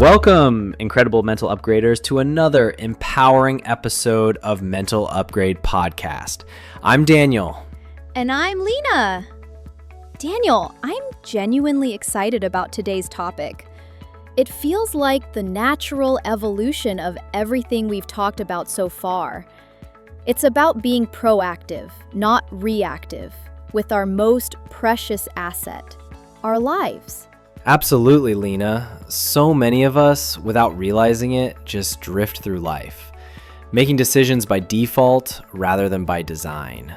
Welcome, incredible mental upgraders, to another empowering episode of Mental Upgrade Podcast. I'm Daniel. And I'm Lina. Daniel, I'm genuinely excited about today's topic. It feels like the natural evolution of everything we've talked about so far. It's about being proactive, not reactive, with our most precious asset, our lives. Absolutely, Lina. So many of us, without realizing it, just drift through life, making decisions by default rather than by design.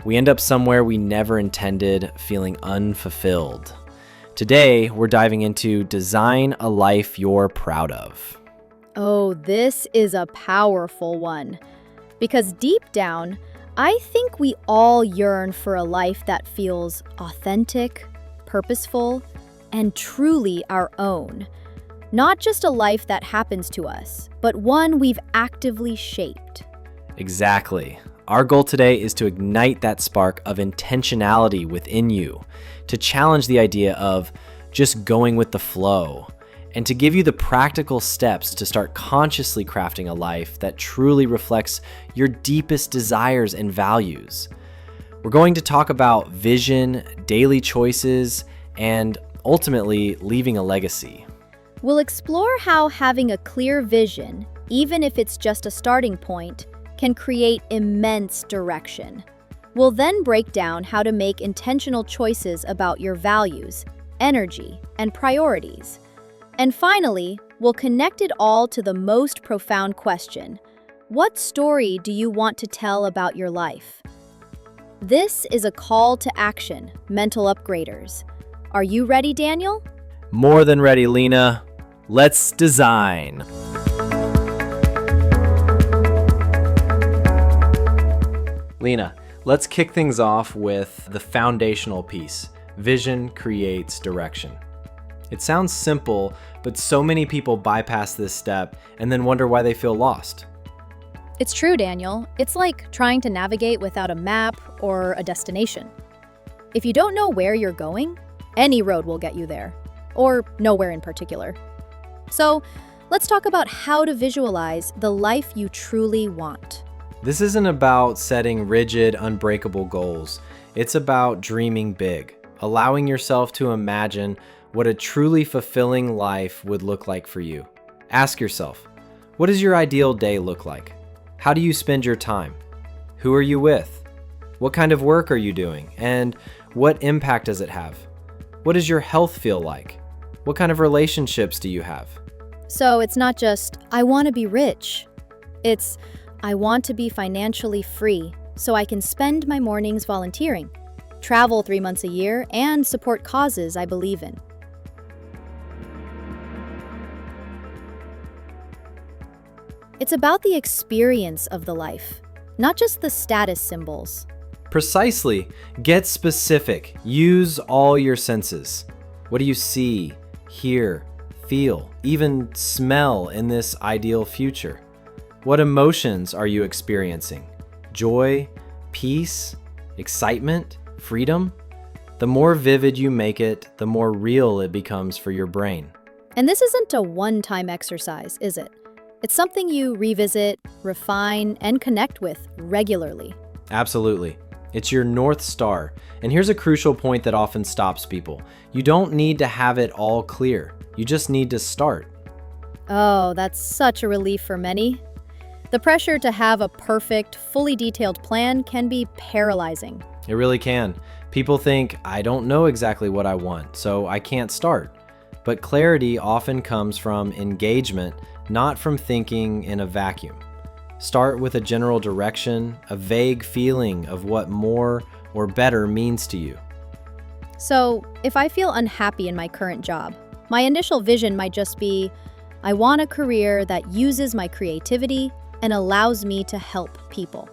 We end up somewhere we never intended, feeling unfulfilled. Today, we're diving into Design a Life You're Proud of. Oh, this is a powerful one. Because deep down, I think we all yearn for a life that feels authentic, purposeful, and truly our own. Not just a life that happens to us, but one we've actively shaped. Exactly. Our goal today is to ignite that spark of intentionality within you, to challenge the idea of just going with the flow, and to give you the practical steps to start consciously crafting a life that truly reflects your deepest desires and values. We're going to talk about vision, daily choices, and ultimately leaving a legacy. We'll explore how having a clear vision, even if it's just a starting point, can create immense direction. We'll then break down how to make intentional choices about your values, energy, and priorities. And finally, we'll connect it all to the most profound question: what story do you want to tell about your life? This is a call to action, mental upgraders. Are you ready, Daniel? More than ready, Lina. Let's design. Lina, let's kick things off with the foundational piece. Vision creates direction. It sounds simple, but so many people bypass this step and then wonder why they feel lost. It's true, Daniel. It's like trying to navigate without a map or a destination. If you don't know where you're going, any road will get you there, or nowhere in particular. So, let's talk about how to visualize the life you truly want. This isn't about setting rigid, unbreakable goals. It's about dreaming big, allowing yourself to imagine what a truly fulfilling life would look like for you. Ask yourself, what does your ideal day look like? How do you spend your time? Who are you with? What kind of work are you doing? And what impact does it have? What does your health feel like? What kind of relationships do you have? So it's not just, I want to be rich. It's, I want to be financially free so I can spend my mornings volunteering, travel 3 months a year, and support causes I believe in. It's about the experience of the life, not just the status symbols. Precisely. Get specific. Use all your senses. What do you see, hear, feel, even smell in this ideal future? What emotions are you experiencing? Joy, peace, excitement, freedom? The more vivid you make it, the more real it becomes for your brain. And this isn't a one-time exercise, is it? It's something you revisit, refine, and connect with regularly. Absolutely. It's your North Star. And here's a crucial point that often stops people. You don't need to have it all clear. You just need to start. Oh, that's such a relief for many. The pressure to have a perfect, fully detailed plan can be paralyzing. It really can. People think, I don't know exactly what I want, so I can't start. But clarity often comes from engagement, not from thinking in a vacuum. Start with a general direction, a vague feeling of what more or better means to you. So, if I feel unhappy in my current job, my initial vision might just be, I want a career that uses my creativity and allows me to help people.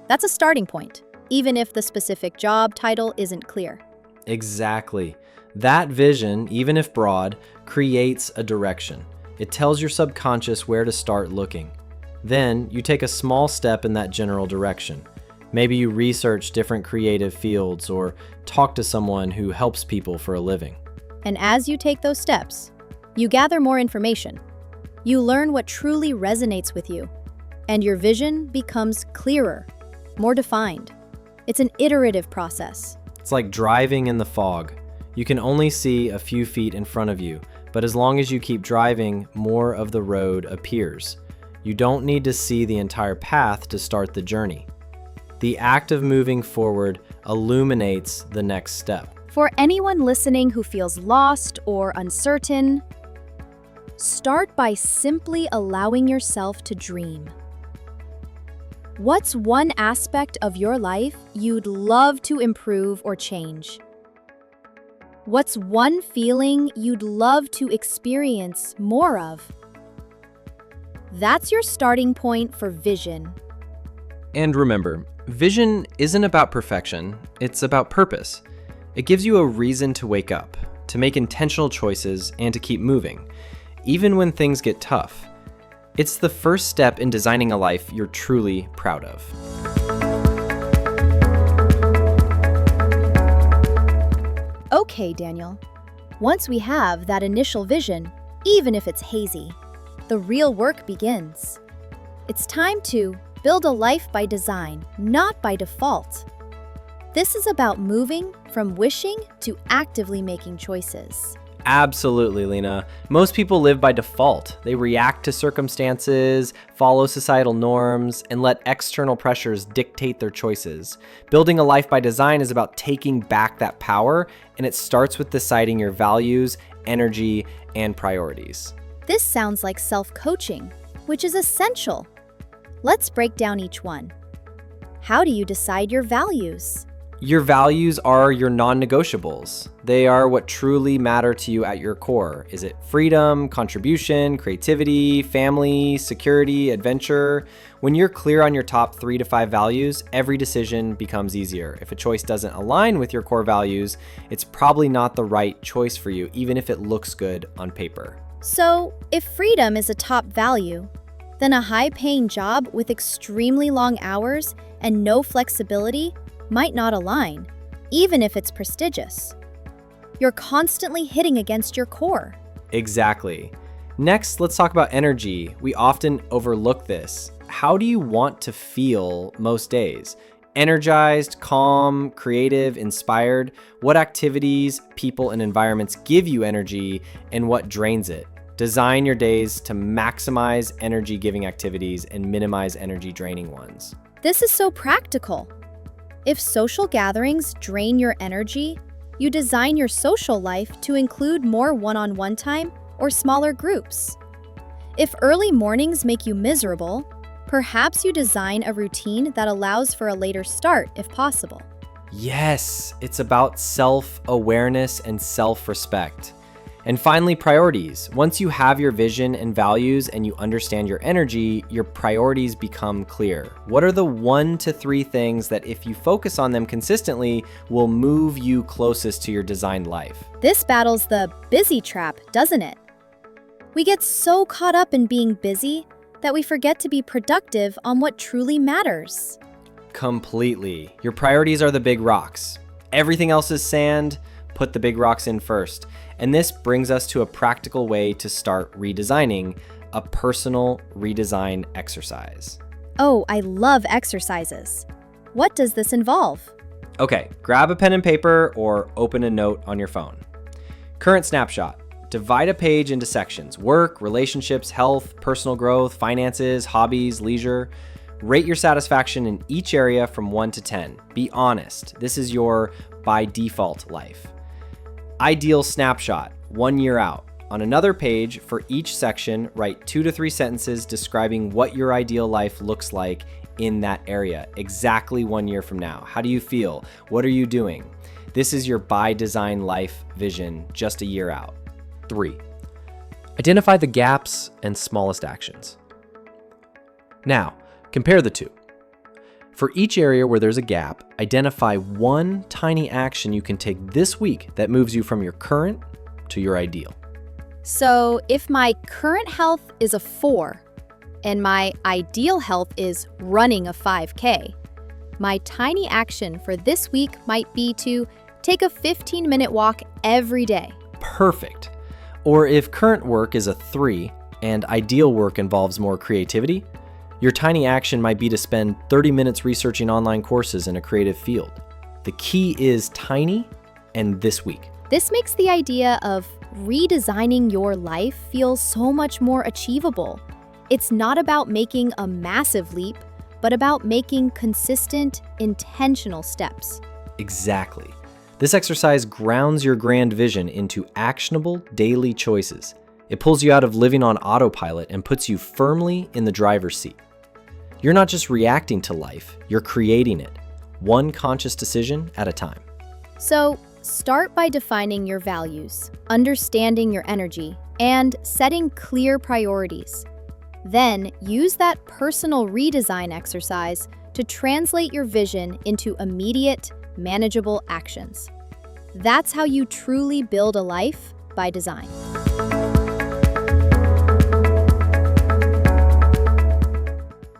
That's a starting point, even if the specific job title isn't clear. Exactly. That vision, even if broad, creates a direction. It tells your subconscious where to start looking. Then you take a small step in that general direction. Maybe you research different creative fields or talk to someone who helps people for a living. And as you take those steps, You gather more information. You learn what truly resonates with you, and your vision becomes clearer, more defined. It's an iterative process. It's like driving in the fog. You can only see a few feet in front of you, but as long as you keep driving, more of the road appears. You don't need to see the entire path to start the journey. The act of moving forward illuminates the next step. For anyone listening who feels lost or uncertain, start by simply allowing yourself to dream. What's one aspect of your life you'd love to improve or change? What's one feeling you'd love to experience more of? That's your starting point for vision. And remember, vision isn't about perfection, it's about purpose. It gives you a reason to wake up, to make intentional choices, and to keep moving, even when things get tough. It's the first step in designing a life you're truly proud of. Okay, Daniel. Once we have that initial vision, even if it's hazy, the real work begins. It's time to build a life by design, not by default. This is about moving from wishing to actively making choices. Absolutely, Lina. Most people live by default. They react to circumstances, follow societal norms, and let external pressures dictate their choices. Building a life by design is about taking back that power, and it starts with deciding your values, energy, and priorities. This sounds like self-coaching, which is essential. Let's break down each one. How do you decide your values? Your values are your non-negotiables. They are what truly matter to you at your core. Is it freedom, contribution, creativity, family, security, adventure? When you're clear on your top 3 to 5 values, every decision becomes easier. If a choice doesn't align with your core values, it's probably not the right choice for you, even if it looks good on paper. So, if freedom is a top value, then a high-paying job with extremely long hours and no flexibility might not align, even if it's prestigious. You're constantly hitting against your core. Exactly. Next, let's talk about energy. We often overlook this. How do you want to feel most days? Energized, calm, creative, inspired? What activities, people, and environments give you energy, and what drains it? Design your days to maximize energy-giving activities and minimize energy-draining ones. This is so practical. If social gatherings drain your energy, you design your social life to include more one-on-one time or smaller groups. If early mornings make you miserable, perhaps you design a routine that allows for a later start if possible. Yes, it's about self-awareness and self-respect. And finally, priorities. Once you have your vision and values and you understand your energy, your priorities become clear. What are the 1 to 3 things that, if you focus on them consistently, will move you closest to your designed life? This battles the busy trap, doesn't it? We get so caught up in being busy that we forget to be productive on what truly matters. Completely. Your priorities are the big rocks. Everything else is sand. Put the big rocks in first. And this brings us to a practical way to start redesigning, a personal redesign exercise. Oh, I love exercises. What does this involve? Okay, grab a pen and paper or open a note on your phone. Current snapshot. Divide a page into sections: work, relationships, health, personal growth, finances, hobbies, leisure. Rate your satisfaction in each area from 1 to 10. Be honest. This is your by default life. Ideal snapshot, 1 year out. On another page, for each section, write 2 to 3 sentences describing what your ideal life looks like in that area, exactly 1 year from now. How do you feel? What are you doing? This is your by design life vision just a year out. 3. Identify the gaps and smallest actions. Now, compare the two. For each area where there's a gap, identify one tiny action you can take this week that moves you from your current to your ideal. So if my current health is a 4 and my ideal health is running a 5K, my tiny action for this week might be to take a 15-minute walk every day. Perfect. Or if current work is a 3 and ideal work involves more creativity, your tiny action might be to spend 30 minutes researching online courses in a creative field. The key is tiny and this week. This makes the idea of redesigning your life feel so much more achievable. It's not about making a massive leap, but about making consistent, intentional steps. Exactly. This exercise grounds your grand vision into actionable daily choices. It pulls you out of living on autopilot and puts you firmly in the driver's seat. You're not just reacting to life, you're creating it, one conscious decision at a time. So, start by defining your values, understanding your energy, and setting clear priorities. Then, use that personal redesign exercise to translate your vision into immediate, manageable actions. That's how you truly build a life by design.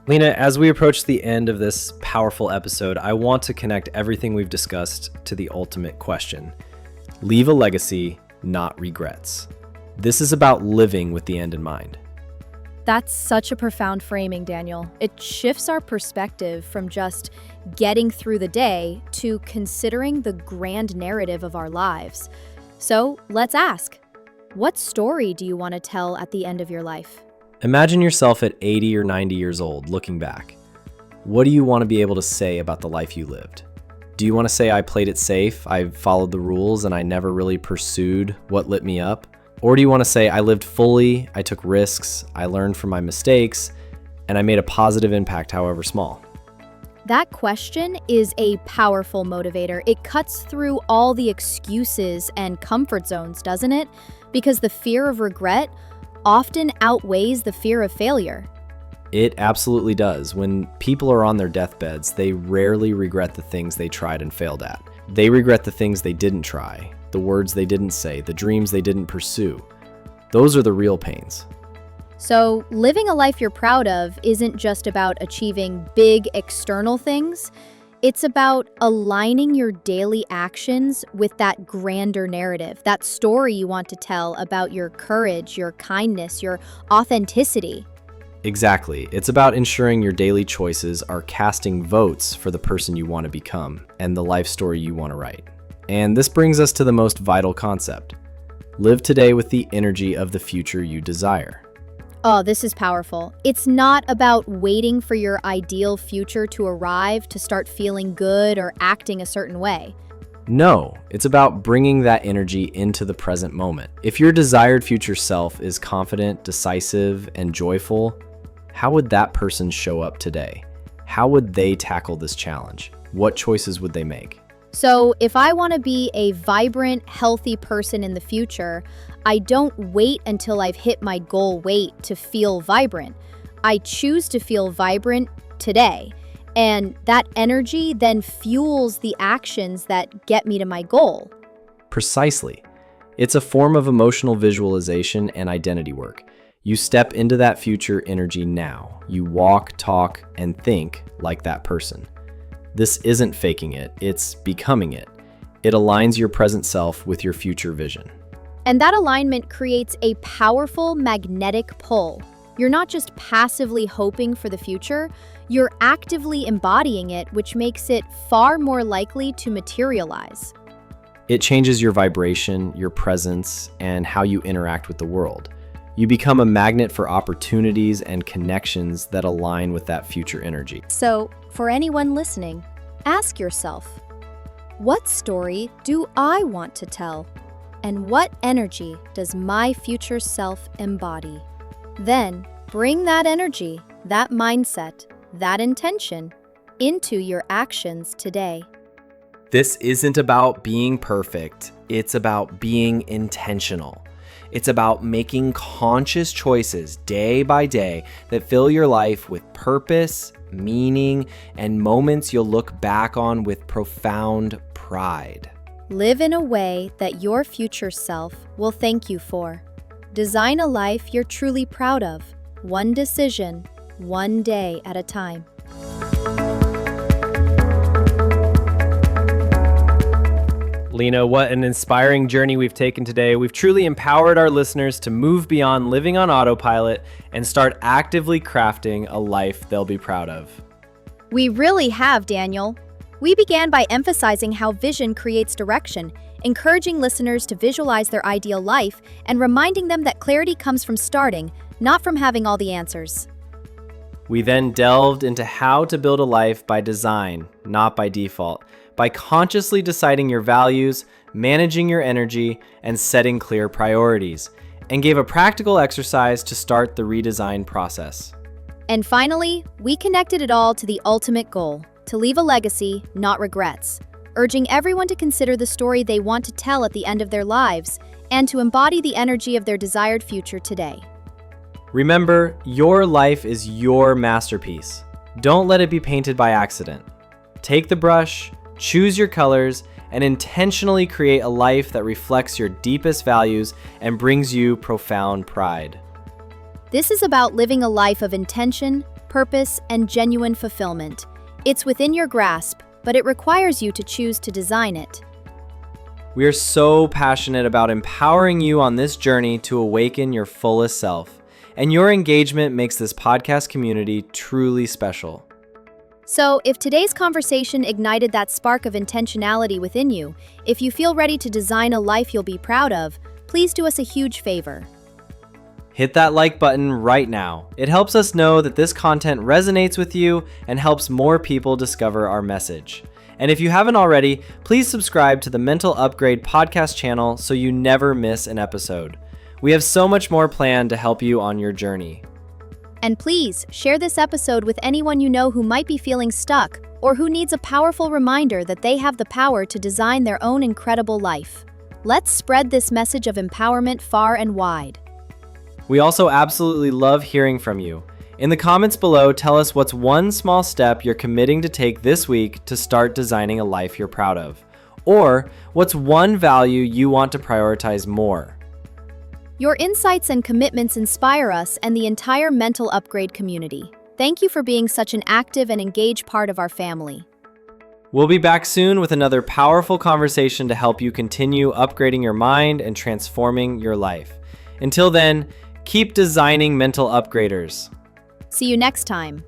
Lina, as we approach the end of this powerful episode, I want to connect everything we've discussed to the ultimate question. Leave a legacy, not regrets. This is about living with the end in mind. That's such a profound framing, Daniel. It shifts our perspective from just getting through the day to considering the grand narrative of our lives. So let's ask, what story do you want to tell at the end of your life? Imagine yourself at 80 or 90 years old looking back. What do you want to be able to say about the life you lived? Do you want to say I played it safe, I followed the rules, and I never really pursued what lit me up? Or do you want to say I lived fully, I took risks, I learned from my mistakes, and I made a positive impact, however small? That question is a powerful motivator. It cuts through all the excuses and comfort zones, doesn't it? Because the fear of regret often outweighs the fear of failure. It absolutely does. When people are on their deathbeds, they rarely regret the things they tried and failed at. They regret the things they didn't try, the words they didn't say, the dreams they didn't pursue. Those are the real pains. So, living a life you're proud of isn't just about achieving big external things. It's about aligning your daily actions with that grander narrative, that story you want to tell about your courage, your kindness, your authenticity. Exactly. It's about ensuring your daily choices are casting votes for the person you want to become and the life story you want to write. And this brings us to the most vital concept. Live today with the energy of the future you desire. Oh, this is powerful. It's not about waiting for your ideal future to arrive to start feeling good or acting a certain way. No, it's about bringing that energy into the present moment. If your desired future self is confident, decisive, and joyful, how would that person show up today? How would they tackle this challenge? What choices would they make? So, if I want to be a vibrant, healthy person in the future, I don't wait until I've hit my goal weight to feel vibrant. I choose to feel vibrant today. And that energy then fuels the actions that get me to my goal. Precisely. It's a form of emotional visualization and identity work. You step into that future energy now. You walk, talk, and think like that person. This isn't faking it, it's becoming it. It aligns your present self with your future vision. And that alignment creates a powerful magnetic pull. You're not just passively hoping for the future, you're actively embodying it, which makes it far more likely to materialize. It changes your vibration, your presence, and how you interact with the world. You become a magnet for opportunities and connections that align with that future energy. So, for anyone listening, ask yourself, what story do I want to tell? And what energy does my future self embody? Then, bring that energy, that mindset, that intention into your actions today. This isn't about being perfect. It's about being intentional. It's about making conscious choices day by day that fill your life with purpose, meaning, and moments you'll look back on with profound pride. Live in a way that your future self will thank you for. Design a life you're truly proud of, one decision, one day at a time. Lina. What an inspiring journey we've taken today. We've truly empowered our listeners to move beyond living on autopilot and start actively crafting a life they'll be proud of. We really have, Daniel. We began by emphasizing how vision creates direction, encouraging listeners to visualize their ideal life and reminding them that clarity comes from starting, not from having all the answers. We then delved into how to build a life by design, not by default, by consciously deciding your values, managing your energy, and setting clear priorities, and gave a practical exercise to start the redesign process. And finally, we connected it all to the ultimate goal, to leave a legacy, not regrets, urging everyone to consider the story they want to tell at the end of their lives and to embody the energy of their desired future today. Remember, your life is your masterpiece. Don't let it be painted by accident. Take the brush, choose your colors, and intentionally create a life that reflects your deepest values and brings you profound pride. This is about living a life of intention, purpose, and genuine fulfillment. It's within your grasp, but it requires you to choose to design it. We are so passionate about empowering you on this journey to awaken your fullest self, and your engagement makes this podcast community truly special. So, if today's conversation ignited that spark of intentionality within you, if you feel ready to design a life you'll be proud of, please do us a huge favor. Hit that like button right now. It helps us know that this content resonates with you and helps more people discover our message. And if you haven't already, please subscribe to the Mental Upgrade podcast channel so you never miss an episode. We have so much more planned to help you on your journey. And please, share this episode with anyone you know who might be feeling stuck or who needs a powerful reminder that they have the power to design their own incredible life. Let's spread this message of empowerment far and wide. We also absolutely love hearing from you. In the comments below, tell us what's one small step you're committing to take this week to start designing a life you're proud of. Or what's one value you want to prioritize more. Your insights and commitments inspire us and the entire Mental Upgrade community. Thank you for being such an active and engaged part of our family. We'll be back soon with another powerful conversation to help you continue upgrading your mind and transforming your life. Until then, keep designing mental upgraders. See you next time.